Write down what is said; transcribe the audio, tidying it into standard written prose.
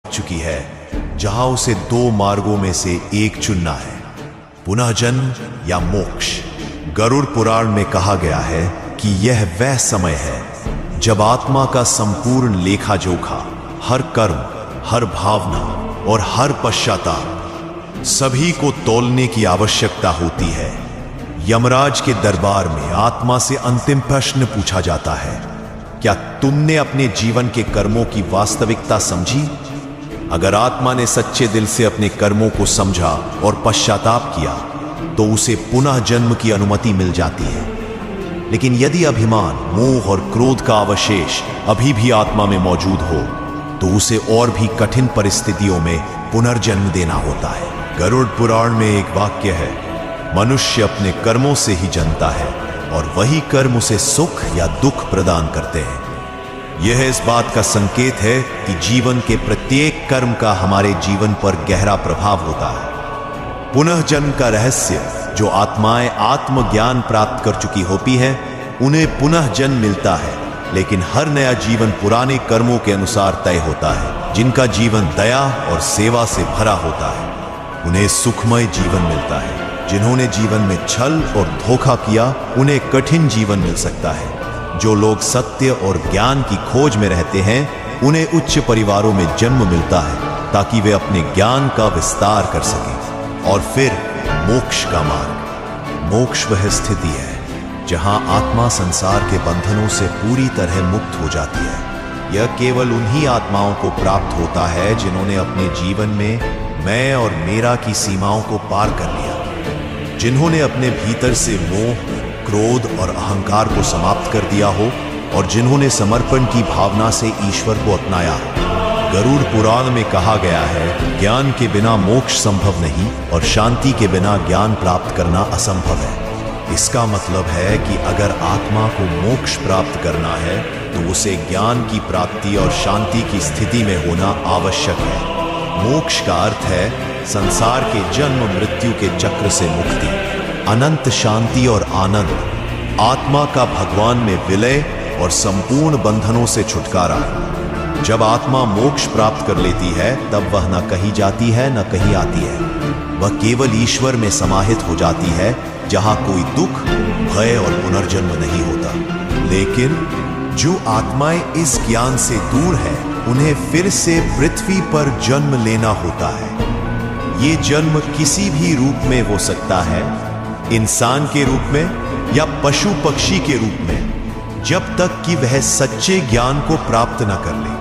चुकी है जहां उसे दो मार्गों में से एक चुनना है, पुनः जन्म या मोक्ष। गरुड़ पुराण में कहा गया है कि यह वह समय है जब आत्मा का संपूर्ण लेखा जोखा, हर कर्म, हर भावना और हर पश्चाताप सभी को तौलने की आवश्यकता होती है। यमराज के दरबार में आत्मा से अंतिम प्रश्न पूछा जाता है, क्या तुमने अपने जीवन के कर्मों की वास्तविकता समझी? अगर आत्मा ने सच्चे दिल से अपने कर्मों को समझा और पश्चाताप किया तो उसे पुनः जन्म की अनुमति मिल जाती है। लेकिन यदि अभिमान, मोह और क्रोध का अवशेष अभी भी आत्मा में मौजूद हो तो उसे और भी कठिन परिस्थितियों में पुनर्जन्म देना होता है। गरुड़ पुराण में एक वाक्य है, मनुष्य अपने कर्मों से ही जन्मता है और वही कर्म उसे सुख या दुख प्रदान करते हैं। यह इस बात का संकेत है कि जीवन के प्रत्येक कर्म का हमारे जीवन पर गहरा प्रभाव होता है। पुनः जन्म का रहस्य, जो आत्माएं आत्मज्ञान प्राप्त कर चुकी होती हैं, उन्हें पुनः जन्म मिलता है, लेकिन हर नया जीवन पुराने कर्मों के अनुसार तय होता है। जिनका जीवन दया और सेवा से भरा होता है उन्हें सुखमय जीवन मिलता है। जिन्होंने जीवन में छल और धोखा किया उन्हें कठिन जीवन मिल सकता है। जो लोग सत्य और ज्ञान की खोज में रहते हैं उन्हें उच्च परिवारों में जन्म मिलता है ताकि वे अपने ज्ञान का विस्तार कर सकें। और फिर मोक्ष का मार्ग। मोक्ष वह स्थिति है जहां आत्मा संसार के बंधनों से पूरी तरह मुक्त हो जाती है। यह केवल उन्हीं आत्माओं को प्राप्त होता है जिन्होंने अपने जीवन में मैं और मेरा की सीमाओं को पार कर लिया, जिन्होंने अपने भीतर से मोह, क्रोध और अहंकार को समाप्त कर दिया हो और जिन्होंने समर्पण की भावना से ईश्वर को अपनाया हो। गरुड़ पुराण में कहा गया है, ज्ञान के बिना मोक्ष संभव नहीं और शांति के बिना ज्ञान प्राप्त करना असंभव है। इसका मतलब है कि अगर आत्मा को मोक्ष प्राप्त करना है तो उसे ज्ञान की प्राप्ति और शांति की स्थिति में होना आवश्यक है। मोक्ष का अर्थ है संसार के जन्म मृत्यु के चक्र से मुक्ति, अनंत शांति और आनंद, आत्मा का भगवान में विलय और संपूर्ण बंधनों से छुटकारा। जब आत्मा मोक्ष प्राप्त कर लेती है तब वह न कहीं जाती है न कहीं आती है। वह केवल ईश्वर में समाहित हो जाती है जहां कोई दुख, भय और पुनर्जन्म नहीं होता। लेकिन जो आत्माएं इस ज्ञान से दूर है उन्हें फिर से पृथ्वी पर जन्म लेना होता है। ये जन्म किसी भी रूप में हो सकता है, इंसान के रूप में या पशु पक्षी के रूप में, जब तक कि वह सच्चे ज्ञान को प्राप्त न कर ले।